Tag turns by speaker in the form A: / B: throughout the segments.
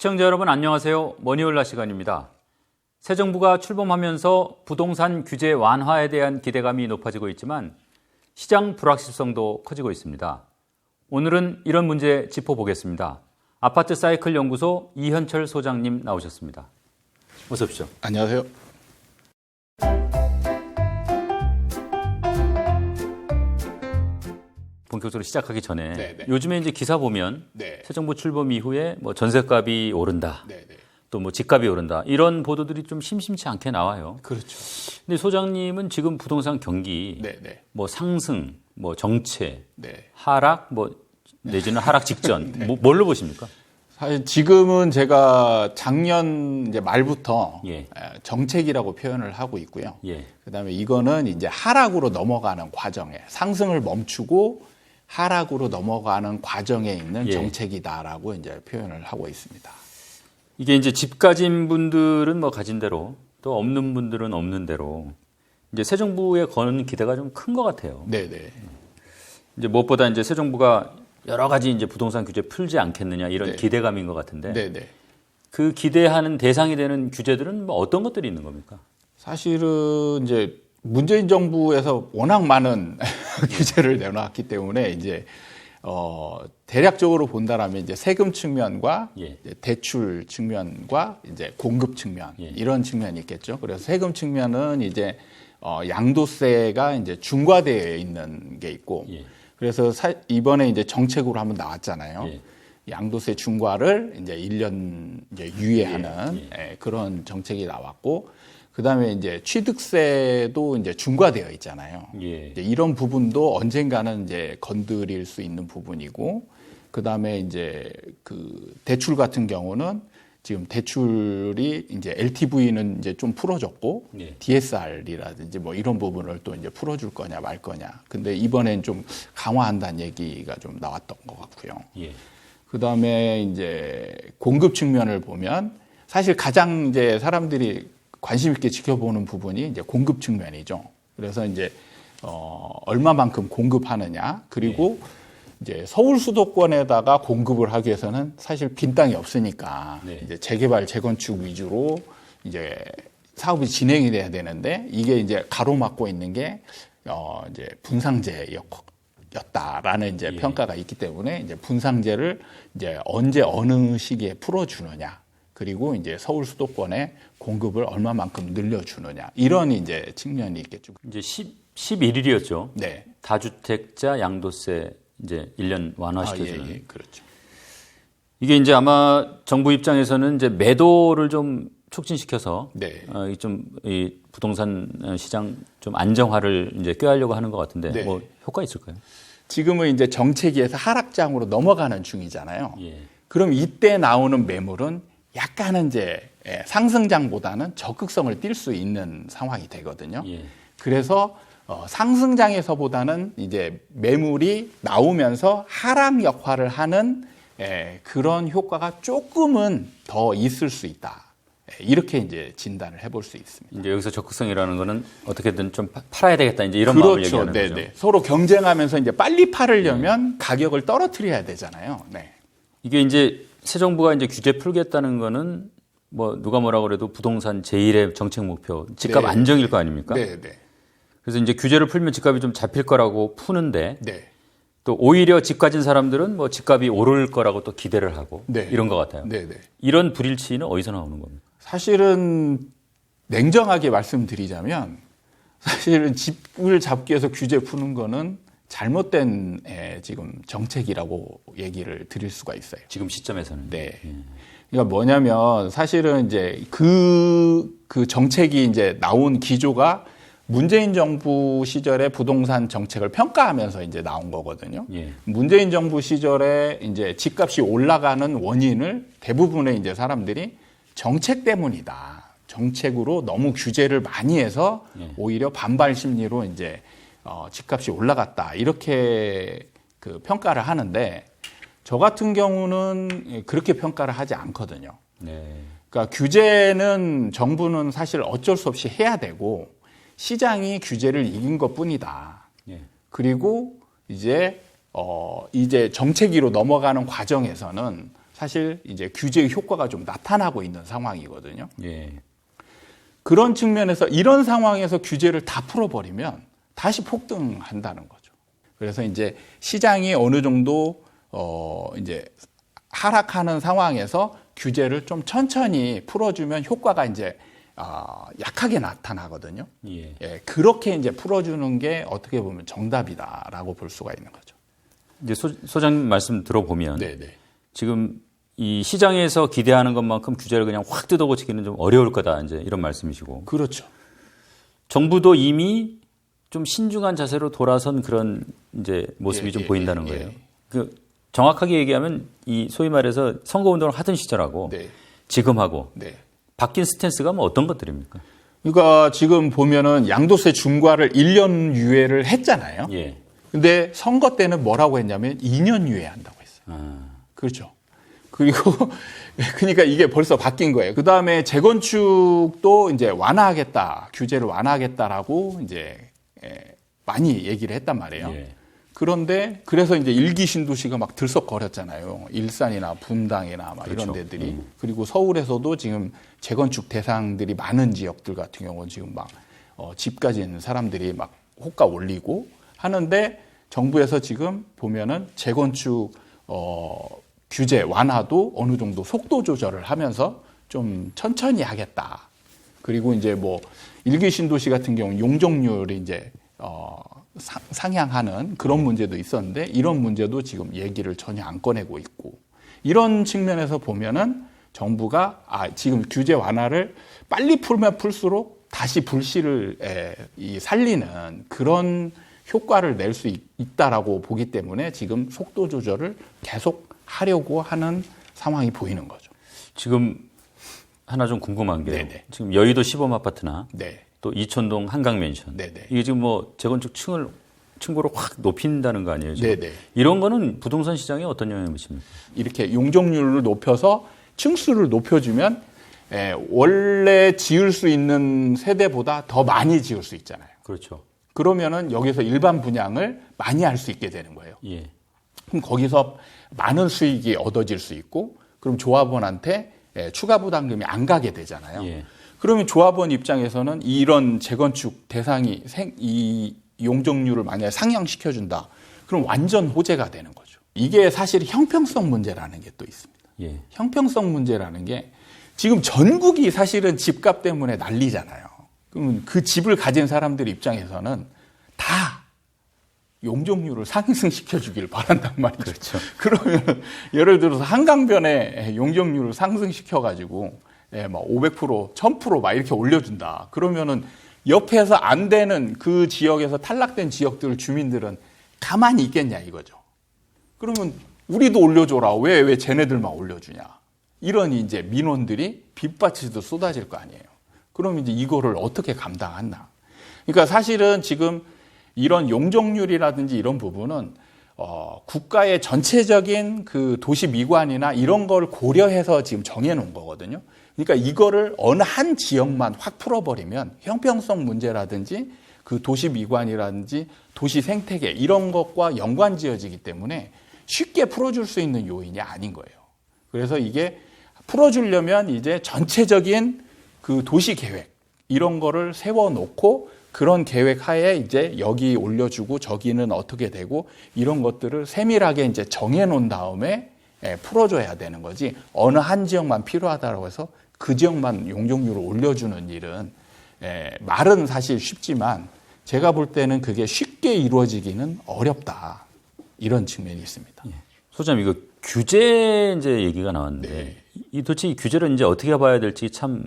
A: 시청자 여러분 안녕하세요. 머니올라 시간입니다. 새 정부가 출범하면서 부동산 규제 완화에 대한 기대감이 높아지고 있지만 시장 불확실성도 커지고 있습니다. 오늘은 이런 문제 짚어보겠습니다. 아파트 사이클 연구소 이현철 소장님 나오셨습니다. 어서 오십시오.
B: 안녕하세요.
A: 본격적으로 시작하기 전에
B: 네네.
A: 요즘에 이제 기사 보면
B: 네.
A: 새 정부 출범 이후에 뭐 전세값이 오른다.
B: 네네.
A: 또 뭐 집값이 오른다. 이런 보도들이 좀 심심치 않게 나와요.
B: 그렇죠.
A: 근데 소장님은 지금 부동산 경기
B: 네네.
A: 뭐 상승, 뭐 정체,
B: 네.
A: 하락, 뭐 내지는 하락 직전 뭘로 보십니까?
B: 사실 지금은 제가 작년 이제 말부터
A: 예.
B: 정책이라고 표현을 하고 있고요.
A: 예.
B: 그다음에 이거는 이제 하락으로 넘어가는 과정에 상승을 멈추고 하락으로 넘어가는 과정에 있는
A: 예.
B: 정책이다라고 이제 표현을 하고 있습니다.
A: 이게 이제 집 가진 분들은 뭐 가진 대로 또 없는 분들은 없는 대로 이제 새 정부에 거는 기대가 좀 큰 것 같아요.
B: 네네.
A: 이제 무엇보다 이제 새 정부가 여러 가지 이제 부동산 규제 풀지 않겠느냐 이런
B: 네.
A: 기대감인 것 같은데
B: 네네.
A: 그 기대하는 대상이 되는 규제들은 뭐 어떤 것들이 있는 겁니까?
B: 사실은 이제 문재인 정부에서 워낙 많은 규제를 내놨기 때문에 이제 대략적으로 본다라면 이제 세금 측면과
A: 예.
B: 이제 대출 측면과 이제 공급 측면
A: 예.
B: 이런 측면이 있겠죠. 그래서 세금 측면은 이제 양도세가 이제 중과되어 있는 게 있고,
A: 예.
B: 그래서 이번에 이제 정책으로 한번 나왔잖아요.
A: 예.
B: 양도세 중과를 이제 1년 이제 유예하는
A: 예.
B: 그런 정책이 나왔고, 그다음에 이제 취득세도 이제 중과되어 있잖아요.
A: 예.
B: 이제 이런 부분도 언젠가는 이제 건드릴 수 있는 부분이고, 그다음에 이제 그 대출 같은 경우는 지금 대출이 이제 LTV는 이제 좀 풀어졌고,
A: 예.
B: DSR이라든지 뭐 이런 부분을 또 이제 풀어줄 거냐 말 거냐. 근데 이번엔 좀 강화한다는 얘기가 좀 나왔던 것 같고요.
A: 예.
B: 그다음에 이제 공급 측면을 보면 사실 가장 이제 사람들이 관심 있게 지켜보는 부분이 이제 공급 측면이죠. 그래서 이제 얼마만큼 공급하느냐, 그리고 이제 서울 수도권에다가 공급을 하기 위해서는 사실 빈 땅이 없으니까
A: 네.
B: 이제 재개발, 재건축 위주로 이제 사업이 진행이 돼야 되는데 이게 이제 가로막고 있는 게 이제 분상제였다라는 이제 평가가 있기 때문에 이제 분상제를 이제 언제 어느 시기에 풀어주느냐. 그리고 이제 서울 수도권에 공급을 얼마만큼 늘려주느냐 이런 이제 측면이 있겠죠.
A: 이제 11일이었죠.
B: 네.
A: 다주택자 양도세 이제 1년 완화시켜주는.
B: 예, 그렇죠.
A: 이게 이제 아마 정부 입장에서는 이제 매도를 좀 촉진시켜서
B: 네.
A: 이 부동산 시장 좀 안정화를 이제 꾀하려고 하는 것 같은데
B: 네.
A: 뭐 효과 있을까요?
B: 지금은 이제 정체기에서 하락장으로 넘어가는 중이잖아요.
A: 예.
B: 그럼 이때 나오는 매물은 약간은 이제 상승장보다는 적극성을 띨 수 있는 상황이 되거든요.
A: 예.
B: 그래서 상승장에서보다는 이제 매물이 나오면서 하락 역할을 하는 그런 효과가 조금은 더 있을 수 있다. 이렇게 이제 진단을 해볼 수 있습니다.
A: 이제 여기서 적극성이라는 거는 어떻게든 좀 팔아야 되겠다. 이제 이런 마음을
B: 그렇죠.
A: 얘기하는 거죠.
B: 네네. 서로 경쟁하면서 이제 빨리 팔으려면 가격을 떨어뜨려야 되잖아요. 네.
A: 이게 이제 새 정부가 이제 규제 풀겠다는 거는 뭐 누가 뭐라 그래도 부동산 제1의 정책 목표 집값
B: 네.
A: 안정일 거 아닙니까?
B: 네, 네.
A: 그래서 이제 규제를 풀면 집값이 좀 잡힐 거라고 푸는데
B: 네.
A: 또 오히려 집 가진 사람들은 뭐 집값이 오를 거라고 또 기대를 하고
B: 네.
A: 이런 것 같아요.
B: 네, 네.
A: 이런 불일치는 어디서 나오는 겁니까?
B: 사실은 냉정하게 말씀드리자면 사실은 집을 잡기 위해서 규제 푸는 거는 잘못된 지금 정책이라고 얘기를 드릴 수가 있어요.
A: 지금 시점에서는.
B: 네. 그러니까 뭐냐면 사실은 이제 그 정책이 이제 나온 기조가 문재인 정부 시절에 부동산 정책을 평가하면서 이제 나온 거거든요.
A: 예.
B: 문재인 정부 시절에 이제 집값이 올라가는 원인을 대부분의 이제 사람들이 정책 때문이다. 정책으로 너무 규제를 많이 해서 오히려 반발 심리로 이제 집값이 올라갔다. 이렇게 그 평가를 하는데 저 같은 경우는 그렇게 평가를 하지 않거든요.
A: 네.
B: 그러니까 규제는 정부는 사실 어쩔 수 없이 해야 되고 시장이 규제를 이긴 것뿐이다.
A: 예.
B: 그리고 이제 정체기로 넘어가는 과정에서는 사실 이제 규제의 효과가 좀 나타나고 있는 상황이거든요.
A: 예.
B: 그런 측면에서 이런 상황에서 규제를 다 풀어버리면 다시 폭등한다는 거죠. 그래서 이제 시장이 어느 정도 이제 하락하는 상황에서 규제를 좀 천천히 풀어주면 효과가 이제 약하게 나타나거든요.
A: 예.
B: 예, 그렇게 이제 풀어주는 게 어떻게 보면 정답이다라고 볼 수가 있는 거죠.
A: 이제 소장님 말씀 들어보면
B: 네네.
A: 지금 이 시장에서 기대하는 것만큼 규제를 그냥 확 뜯어고치기는 좀 어려울 거다 이제 이런 말씀이시고.
B: 그렇죠.
A: 정부도 이미 좀 신중한 자세로 돌아선 그런 이제 모습이 좀 보인다는 거예요. 그 정확하게 얘기하면 이 소위 말해서 선거운동을 하던 시절하고
B: 네.
A: 지금하고
B: 네.
A: 바뀐 스탠스가 뭐 어떤 것들입니까?
B: 그러니까 지금 보면은 양도세 중과를 1년 유예를 했잖아요.
A: 예.
B: 근데 선거 때는 뭐라고 했냐면 2년 유예한다고 했어요. 그렇죠. 그리고 그러니까 이게 벌써 바뀐 거예요. 그 다음에 재건축도 이제 완화하겠다, 규제를 완화하겠다라고 이제 많이 얘기를 했단 말이에요.
A: 예.
B: 그런데 그래서 이제 일기 신도시가 막 들썩거렸잖아요. 일산이나 분당이나 막
A: 그렇죠.
B: 이런 데들이. 그리고 서울에서도 지금 재건축 대상들이 많은 지역들 같은 경우는 지금 막 집까지 있는 사람들이 막 호가 올리고 하는데 정부에서 지금 보면은 재건축 규제 완화도 어느 정도 속도 조절을 하면서 좀 천천히 하겠다. 그리고 이제 뭐 일기 신도시 같은 경우 용적률이 이제 상향하는 그런 문제도 있었는데 이런 문제도 지금 얘기를 전혀 안 꺼내고 있고 이런 측면에서 보면은 정부가 지금 규제 완화를 빨리 풀면 풀수록 다시 불씨를 살리는 그런 효과를 낼 수 있다라고 보기 때문에 지금 속도 조절을 계속 하려고 하는 상황이 보이는 거죠.
A: 지금 하나 좀 궁금한 게
B: 네네.
A: 지금 여의도 시범 아파트나
B: 네.
A: 또 이촌동 한강맨션
B: 네네.
A: 이게 지금 뭐 재건축 층고를 확 높인다는 거 아니에요? 지금?
B: 네네.
A: 이런 거는 부동산 시장에 어떤 영향을 미칩니까?
B: 이렇게 용적률을 높여서 층수를 높여주면 원래 지을 수 있는 세대보다 더 많이 지을 수 있잖아요.
A: 그렇죠.
B: 그러면은 여기서 일반 분양을 많이 할 수 있게 되는 거예요.
A: 예.
B: 그럼 거기서 많은 수익이 얻어질 수 있고, 그럼 조합원한테 추가 부담금이 안 가게 되잖아요.
A: 예.
B: 그러면 조합원 입장에서는 이런 재건축 대상이 이 용적률을 만약에 상향시켜준다. 그럼 완전 호재가 되는 거죠. 이게 사실 형평성 문제라는 게 또 있습니다.
A: 예.
B: 형평성 문제라는 게 지금 전국이 사실은 집값 때문에 난리잖아요. 그러면 그 집을 가진 사람들 입장에서는 다 용적률을 상승시켜 주길 바란단 말이죠.
A: 그렇죠.
B: 그러면 예를 들어서 한강변에 용적률을 상승시켜 가지고 막 500%, 1000% 막 이렇게 올려준다. 그러면은 옆에서 안 되는 그 지역에서 탈락된 지역들 주민들은 가만히 있겠냐 이거죠. 그러면 우리도 올려줘라. 왜 쟤네들만 올려주냐. 이런 이제 민원들이 빗밭에도 쏟아질 거 아니에요. 그럼 이제 이거를 어떻게 감당하나. 그러니까 사실은 지금 이런 용적률이라든지 이런 부분은 국가의 전체적인 그 도시 미관이나 이런 걸 고려해서 지금 정해놓은 거거든요. 그러니까 이거를 어느 한 지역만 확 풀어버리면 형평성 문제라든지 그 도시 미관이라든지 도시 생태계 이런 것과 연관지어지기 때문에 쉽게 풀어줄 수 있는 요인이 아닌 거예요. 그래서 이게 풀어주려면 이제 전체적인 그 도시 계획 이런 거를 세워놓고 그런 계획 하에 이제 여기 올려주고 저기는 어떻게 되고 이런 것들을 세밀하게 이제 정해놓은 다음에 풀어줘야 되는 거지 어느 한 지역만 필요하다고 해서 그 지역만 용적률을 올려주는 일은 말은 사실 쉽지만 제가 볼 때는 그게 쉽게 이루어지기는 어렵다 이런 측면이 있습니다.
A: 예. 소장님 이거 규제 이제 얘기가 나왔는데
B: 네.
A: 이 도대체 이 규제를 이제 어떻게 봐야 될지 참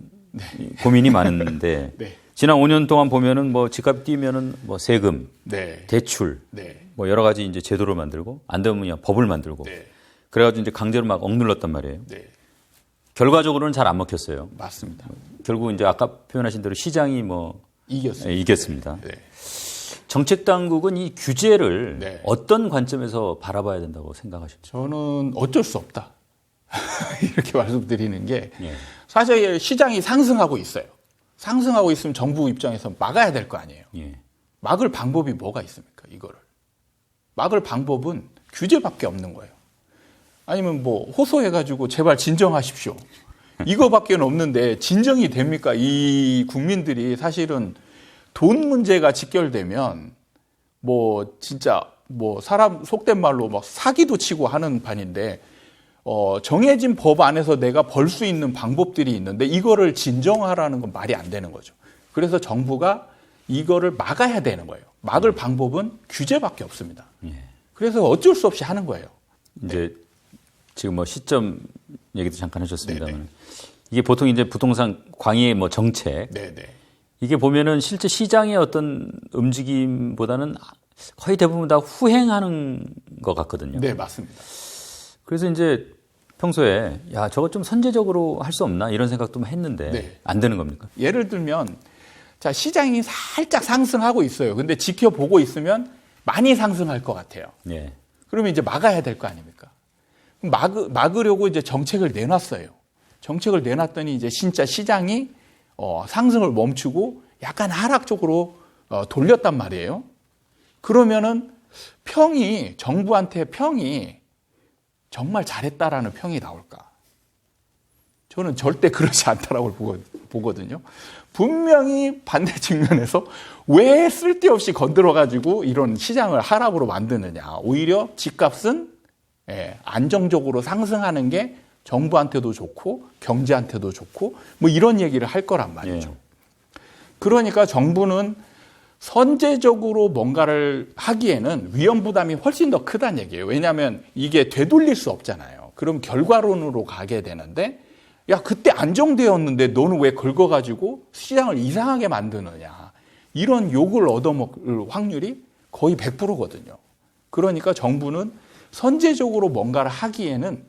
A: 고민이 많은데
B: 네.
A: 지난 5년 동안 보면은 뭐 집값 뛰면은 뭐 세금,
B: 네.
A: 대출,
B: 네.
A: 뭐 여러 가지 이제 제도를 만들고 안 되면 그냥 법을 만들고
B: 네.
A: 그래가지고 이제 강제로 막 억눌렀단 말이에요.
B: 네.
A: 결과적으로는 잘 안 먹혔어요.
B: 맞습니다.
A: 결국 이제 아까 표현하신 대로 시장이 뭐
B: 이겼습니다.
A: 이겼습니다.
B: 네.
A: 정책 당국은 이 규제를
B: 네.
A: 어떤 관점에서 바라봐야 된다고 생각하십니까?
B: 저는 어쩔 수 없다. 이렇게 말씀드리는 게
A: 예.
B: 사실 시장이 상승하고 있어요. 상승하고 있으면 정부 입장에서 막아야 될 거 아니에요.
A: 예.
B: 막을 방법이 뭐가 있습니까? 이거를. 막을 방법은 규제밖에 없는 거예요. 아니면 뭐 호소해가지고 제발 진정하십시오. 이거밖에 없는데 진정이 됩니까? 이 국민들이 사실은 돈 문제가 직결되면 뭐 진짜 뭐 사람 속된 말로 막 사기도 치고 하는 판인데 정해진 법 안에서 내가 벌 수 있는 방법들이 있는데 이거를 진정하라는 건 말이 안 되는 거죠. 그래서 정부가 이거를 막아야 되는 거예요. 막을 방법은 규제밖에 없습니다. 그래서 어쩔 수 없이 하는 거예요.
A: 이제 지금 뭐 시점 얘기도 잠깐 하셨습니다만 이게 보통 이제 부동산 광의의 뭐 정책
B: 네네.
A: 이게 보면은 실제 시장의 어떤 움직임보다는 거의 대부분 다 후행하는 것 같거든요.
B: 네, 맞습니다.
A: 그래서 이제 평소에 야 저거 좀 선제적으로 할 수 없나 이런 생각도 했는데
B: 네.
A: 안 되는 겁니까?
B: 예를 들면 자 시장이 살짝 상승하고 있어요. 근데 지켜보고 있으면 많이 상승할 것 같아요.
A: 예.
B: 그러면 이제 막아야 될 거 아닙니까? 막으려고 이제 정책을 내놨어요. 정책을 내놨더니 이제 진짜 시장이 상승을 멈추고 약간 하락 쪽으로 돌렸단 말이에요. 그러면은 정부한테 평이 정말 잘했다라는 평이 나올까? 저는 절대 그렇지 않다라고 보거든요. 분명히 반대 측면에서 왜 쓸데없이 건드려가지고 이런 시장을 하락으로 만드느냐. 오히려 집값은 안정적으로 상승하는 게 정부한테도 좋고 경제한테도 좋고 뭐 이런 얘기를 할 거란 말이죠.
A: 예.
B: 그러니까 정부는 선제적으로 뭔가를 하기에는 위험 부담이 훨씬 더 크다는 얘기예요. 왜냐하면 이게 되돌릴 수 없잖아요. 그럼 결과론으로 가게 되는데 야 그때 안정되었는데 너는 왜 긁어가지고 시장을 이상하게 만드느냐. 이런 욕을 얻어먹을 확률이 거의 100%거든요. 그러니까 정부는 선제적으로 뭔가를 하기에는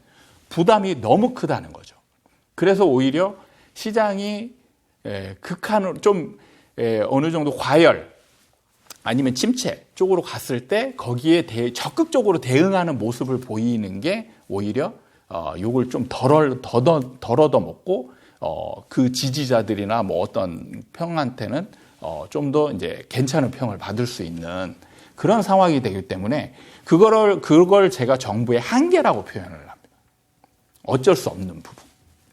B: 부담이 너무 크다는 거죠. 그래서 오히려 시장이 극한으로 좀 어느 정도 과열 아니면 침체 쪽으로 갔을 때 거기에 적극적으로 대응하는 모습을 보이는 게 오히려 욕을 좀 덜 얻어먹고 그 지지자들이나 뭐 어떤 평한테는 좀 더 이제 괜찮은 평을 받을 수 있는 그런 상황이 되기 때문에 그걸 제가 정부의 한계라고 표현을 합니다. 어쩔 수 없는 부분.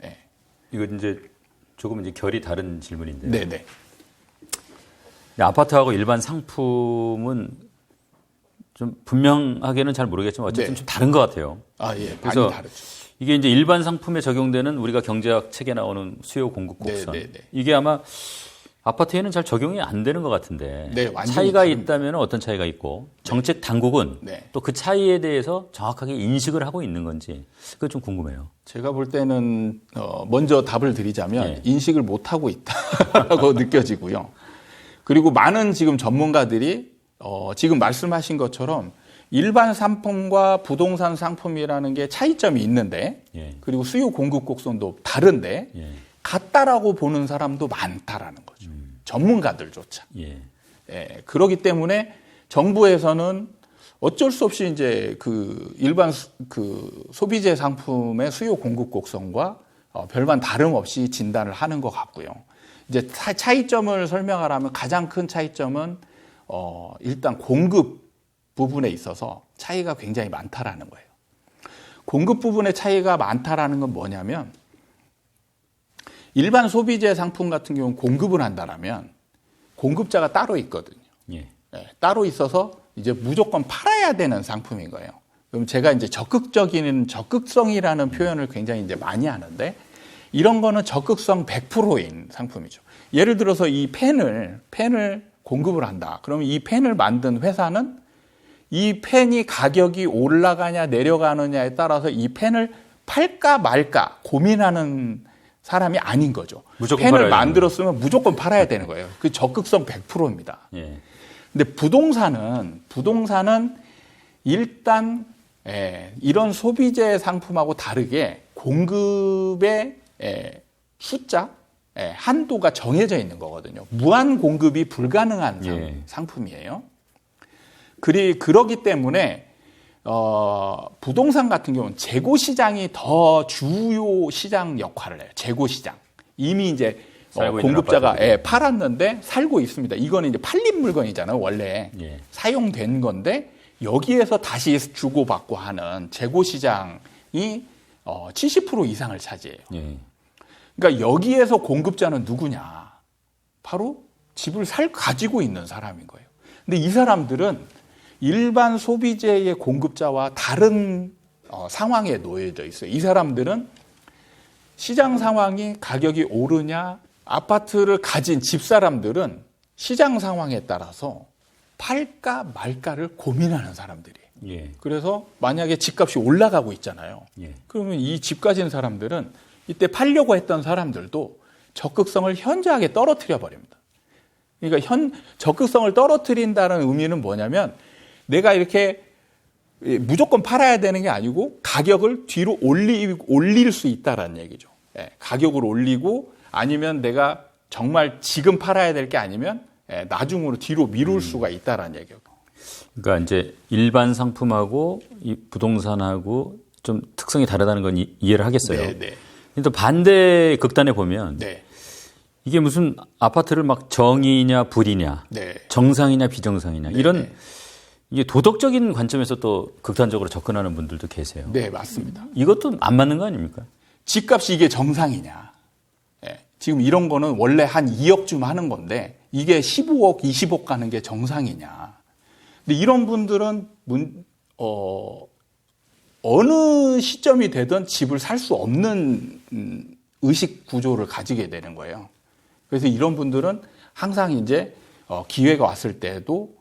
B: 네.
A: 이거 이제 조금 이제 결이 다른 질문인데.
B: 네네.
A: 아파트하고 일반 상품은 좀 분명하게는 잘 모르겠지만 어쨌든
B: 네.
A: 좀 다른 것 같아요.
B: 아, 예.
A: 그래서
B: 많이 다르죠.
A: 이게 이제 일반 상품에 적용되는 우리가 경제학 책에 나오는 수요 공급 곡선.
B: 네, 네, 네.
A: 이게 아마 아파트에는 잘 적용이 안 되는 것 같은데
B: 네, 완전히
A: 차이가
B: 다릅니다.
A: 있다면 어떤 차이가 있고 정책 당국은
B: 네.
A: 또 그 차이에 대해서 정확하게 인식을 하고 있는 건지 그게 좀 궁금해요.
B: 제가 볼 때는 먼저 답을 드리자면
A: 네.
B: 인식을 못하고 있다고 느껴지고요. 그리고 많은 지금 전문가들이 지금 말씀하신 것처럼 일반 상품과 부동산 상품이라는 게 차이점이 있는데
A: 예.
B: 그리고 수요 공급 곡선도 다른데
A: 예.
B: 같다라고 보는 사람도 많다라는 거죠. 전문가들조차.
A: 예.
B: 예, 그렇기 때문에 정부에서는 어쩔 수 없이 이제 그 일반 그 소비재 상품의 수요 공급 곡선과 별반 다름없이 진단을 하는 것 같고요. 이제 차이점을 설명하라면 가장 큰 차이점은 일단 공급 부분에 있어서 차이가 굉장히 많다라는 거예요. 공급 부분의 차이가 많다라는 건 뭐냐면 일반 소비재 상품 같은 경우는 공급을 한다라면 공급자가 따로 있거든요.
A: 예.
B: 네, 따로 있어서 이제 무조건 팔아야 되는 상품인 거예요. 그럼 제가 이제 적극성이라는 표현을 굉장히 이제 많이 하는데 이런 거는 적극성 100%인 상품이죠. 예를 들어서 이 펜을 공급을 한다. 그러면 이 펜을 만든 회사는 이 펜이 가격이 올라가냐 내려가느냐에 따라서 이 펜을 팔까 말까 고민하는 사람이 아닌 거죠. 펜을 만들었으면 무조건 팔아야 되는 거예요. 그 적극성 100%입니다.
A: 예.
B: 근데 부동산은 일단 이런 소비재 상품하고 다르게 공급의 숫자, 한도가 정해져 있는 거거든요. 무한 공급이 불가능한 상품이에요. 그러기 때문에 부동산 같은 경우는 재고 시장이 더 주요 시장 역할을 해요. 재고 시장. 이미 이제 공급자가 팔았는데 살고 있습니다. 이거는 이제 팔린 물건이잖아요. 원래 사용된 건데 여기에서 다시 주고받고 하는 재고 시장의 70% 이상을 차지해요.
A: 예.
B: 그러니까 여기에서 공급자는 누구냐? 바로 집을 가지고 있는 사람인 거예요. 근데 이 사람들은 일반 소비재의 공급자와 다른 상황에 놓여져 있어요. 이 사람들은 시장 상황이 가격이 오르냐, 아파트를 가진 집사람들은 시장 상황에 따라서 팔까 말까를 고민하는 사람들이에요.
A: 예.
B: 그래서 만약에 집값이 올라가고 있잖아요.
A: 예.
B: 그러면 이 집 가진 사람들은 이때 팔려고 했던 사람들도 적극성을 현저하게 떨어뜨려 버립니다. 그러니까 적극성을 떨어뜨린다는 의미는 뭐냐면 내가 이렇게 무조건 팔아야 되는 게 아니고 가격을 뒤로 올릴 수 있다라는 얘기죠. 예, 가격을 올리고 아니면 내가 정말 지금 팔아야 될 게 아니면 나중으로 뒤로 미룰 수가 있다라는 얘기예요.
A: 그러니까 이제 일반 상품하고 이 부동산하고 좀 특성이 다르다는 건 이해를 하겠어요.
B: 네, 네.
A: 근데 또 반대 극단에 보면
B: 네.
A: 이게 무슨 아파트를 막 정이냐 불이냐,
B: 네.
A: 정상이냐 비정상이냐
B: 네,
A: 이런
B: 네.
A: 이게 도덕적인 관점에서 또 극단적으로 접근하는 분들도 계세요.
B: 네, 맞습니다.
A: 이것도 안 맞는 거 아닙니까?
B: 집값이 이게 정상이냐. 예, 지금 이런 거는 원래 한 2억쯤 하는 건데 이게 15억, 20억 가는 게 정상이냐. 근데 이런 분들은 어느 시점이 되든 집을 살 수 없는 의식 구조를 가지게 되는 거예요. 그래서 이런 분들은 항상 이제 기회가 왔을 때도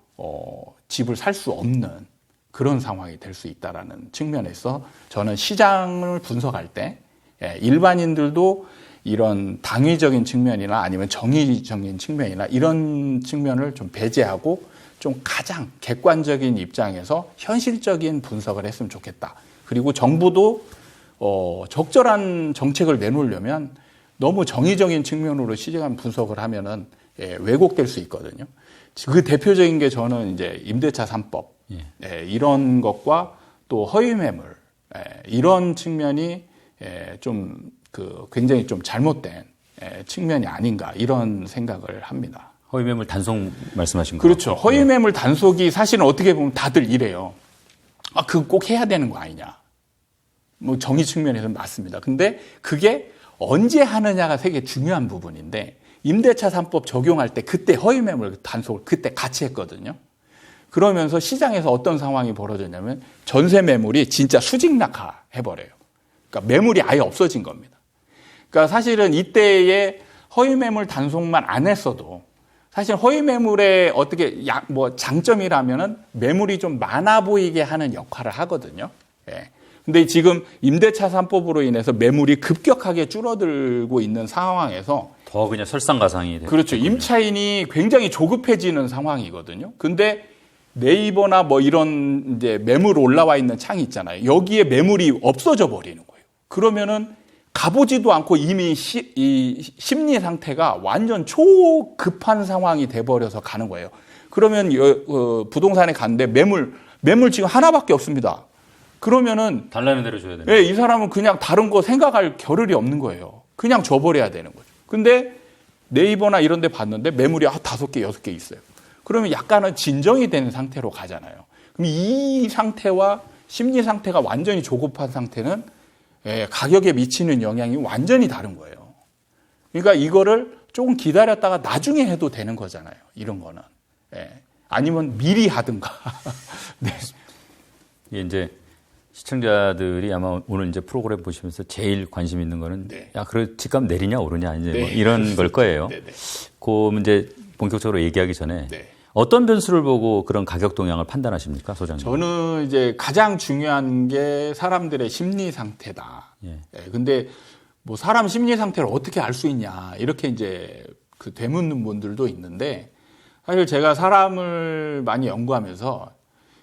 B: 집을 살 수 없는 그런 상황이 될 수 있다라는 측면에서 저는 시장을 분석할 때 일반인들도 이런 당위적인 측면이나 아니면 정의적인 측면이나 이런 측면을 좀 배제하고 좀 가장 객관적인 입장에서 현실적인 분석을 했으면 좋겠다. 그리고 정부도 적절한 정책을 내놓으려면 너무 정의적인 측면으로 시장 분석을 하면은 왜곡될 수 있거든요. 그 대표적인 게 저는 이제 임대차 3법 이런 것과 또 허위 매물 이런 측면이 좀 굉장히 좀 잘못된 측면이 아닌가 이런 생각을 합니다.
A: 허위 매물 단속 말씀하신 거.
B: 그렇죠. 허위 매물 단속이 사실은 어떻게 보면 다들 이래요. 아, 그거 꼭 해야 되는 거 아니냐. 뭐 정의 측면에서는 맞습니다. 근데 그게 언제 하느냐가 되게 중요한 부분인데 임대차 3법 적용할 때 그때 허위 매물 단속을 그때 같이 했거든요. 그러면서 시장에서 어떤 상황이 벌어졌냐면 전세 매물이 진짜 수직낙하 해버려요. 그러니까 매물이 아예 없어진 겁니다. 그러니까 사실은 이때에 허위 매물 단속만 안 했어도 사실 허위 매물의 어떻게 장점이라면은 매물이 좀 많아 보이게 하는 역할을 하거든요. 예. 근데 지금 임대차 3법으로 인해서 매물이 급격하게 줄어들고 있는 상황에서
A: 더 그냥 설상가상이
B: 그렇죠. 임차인이 굉장히 조급해지는 상황이거든요. 근데 네이버나 뭐 이런 이제 매물 올라와 있는 창이 있잖아요. 여기에 매물이 없어져 버리는 거예요. 그러면은 가보지도 않고 이미 이 심리 상태가 완전 초급한 상황이 돼버려서 가는 거예요. 그러면 부동산에 갔는데 매물 지금 하나밖에 없습니다. 그러면은
A: 달라는 대로 줘야 되는.
B: 예, 이 사람은 그냥 다른 거 생각할 겨를이 없는 거예요. 그냥 줘버려야 되는 거죠. 근데 네이버나 이런 데 봤는데 매물이 5개, 6개 있어요. 그러면 약간은 진정이 되는 상태로 가잖아요. 그럼 이 상태와 심리 상태가 완전히 조급한 상태는 가격에 미치는 영향이 완전히 다른 거예요. 그러니까 이거를 조금 기다렸다가 나중에 해도 되는 거잖아요. 이런 거는. 아니면 미리 하든가. 네.
A: 이게 이제 시청자들이 아마 오늘 이제 프로그램 보시면서 제일 관심 있는 거는
B: 네.
A: 야, 그래 집값 내리냐 오르냐 이제
B: 네.
A: 뭐 이런 걸 거예요.
B: 네, 네.
A: 그 문제 본격적으로 얘기하기 전에
B: 네.
A: 어떤 변수를 보고 그런 가격 동향을 판단하십니까, 소장님?
B: 저는 이제 가장 중요한 게 사람들의 심리 상태다.
A: 예.
B: 근데 뭐 사람 심리 상태를 어떻게 알 수 있냐 이렇게 이제 되묻는 분들도 있는데 사실 제가 사람을 많이 연구하면서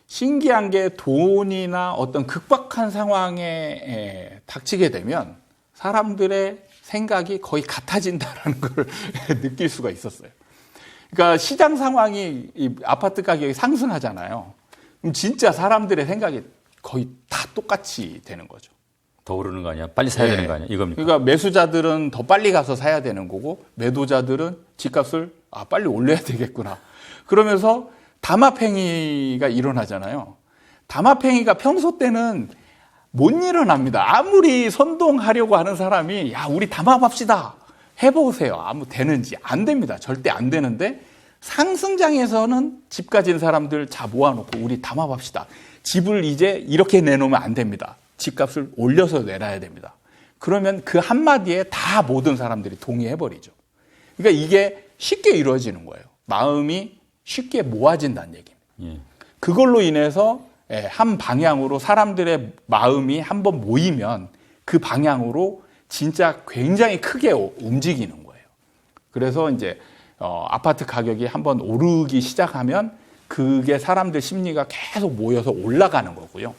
B: 신기한 게 돈이나 어떤 극박한 상황에 닥치게 되면 사람들의 생각이 거의 같아진다라는 걸 느낄 수가 있었어요. 그러니까 시장 상황이 이 아파트 가격이 상승하잖아요. 그럼 진짜 사람들의 생각이 거의 다 똑같이 되는 거죠.
A: 더 오르는 거 아니야? 빨리 사야 되는 거 아니야? 이겁니까?
B: 그러니까 매수자들은 더 빨리 가서 사야 되는 거고 매도자들은 집값을 빨리 올려야 되겠구나. 그러면서 담합행위가 일어나잖아요. 담합행위가 평소 때는 못 일어납니다. 아무리 선동하려고 하는 사람이 야 우리 담합합시다 해보세요. 아무 되는지 안 됩니다. 절대 안 되는데 상승장에서는 집 가진 사람들 자 모아놓고 우리 담합합시다. 집을 이제 이렇게 내놓으면 안 됩니다. 집값을 올려서 내놔야 됩니다. 그러면 그 한마디에 다 모든 사람들이 동의해버리죠. 그러니까 이게 쉽게 이루어지는 거예요. 마음이 쉽게 모아진다는 얘기입니다.
A: 예.
B: 그걸로 인해서 한 방향으로 사람들의 마음이 한번 모이면 그 방향으로 진짜 굉장히 크게 움직이는 거예요. 그래서 이제 아파트 가격이 한번 오르기 시작하면 그게 사람들 심리가 계속 모여서 올라가는 거고요.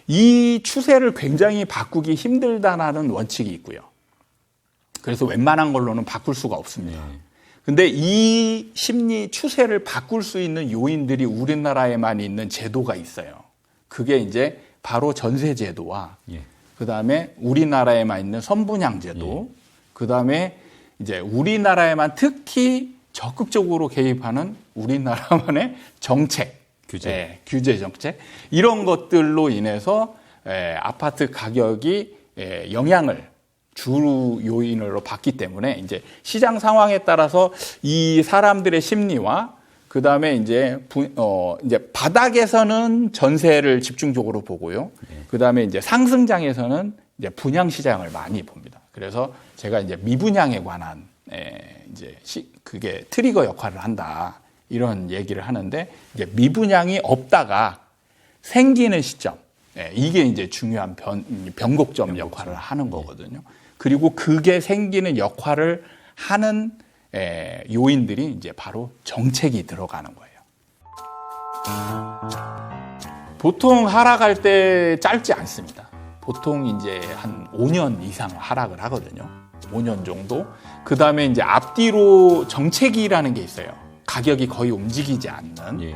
B: 이 추세를 굉장히 바꾸기 힘들다는 원칙이 있고요. 그래서 웬만한 걸로는 바꿀 수가 없습니다. 근데 이 심리 추세를 바꿀 수 있는 요인들이 우리나라에만 있는 제도가 있어요. 그게 이제 바로 전세 제도와 그다음에 우리나라에만 있는 선분양 제도, 그다음에 이제 우리나라에만 특히 적극적으로 개입하는 우리나라만의 정책, 규제 정책 이런 것들로 인해서 아파트 가격이 영향을 주 요인으로 봤기 때문에 이제 시장 상황에 따라서 이 사람들의 심리와 그 다음에 이제 바닥에서는 전세를 집중적으로 보고요. 그 다음에 이제 상승장에서는 이제 분양 시장을 많이 봅니다. 그래서 제가 이제 미분양에 관한 이제 그게 트리거 역할을 한다 이런 얘기를 하는데 이제 미분양이 없다가 생기는 시점 이게 이제 중요한 변곡점 역할을 하는 거거든요. 그리고 그게 생기는 역할을 하는 요인들이 이제 바로 정책이 들어가는 거예요. 보통 하락할 때 짧지 않습니다. 보통 이제 한 5년 이상 하락을 하거든요. 5년 정도. 그 다음에 이제 앞뒤로 정체기라는 게 있어요. 가격이 거의 움직이지 않는.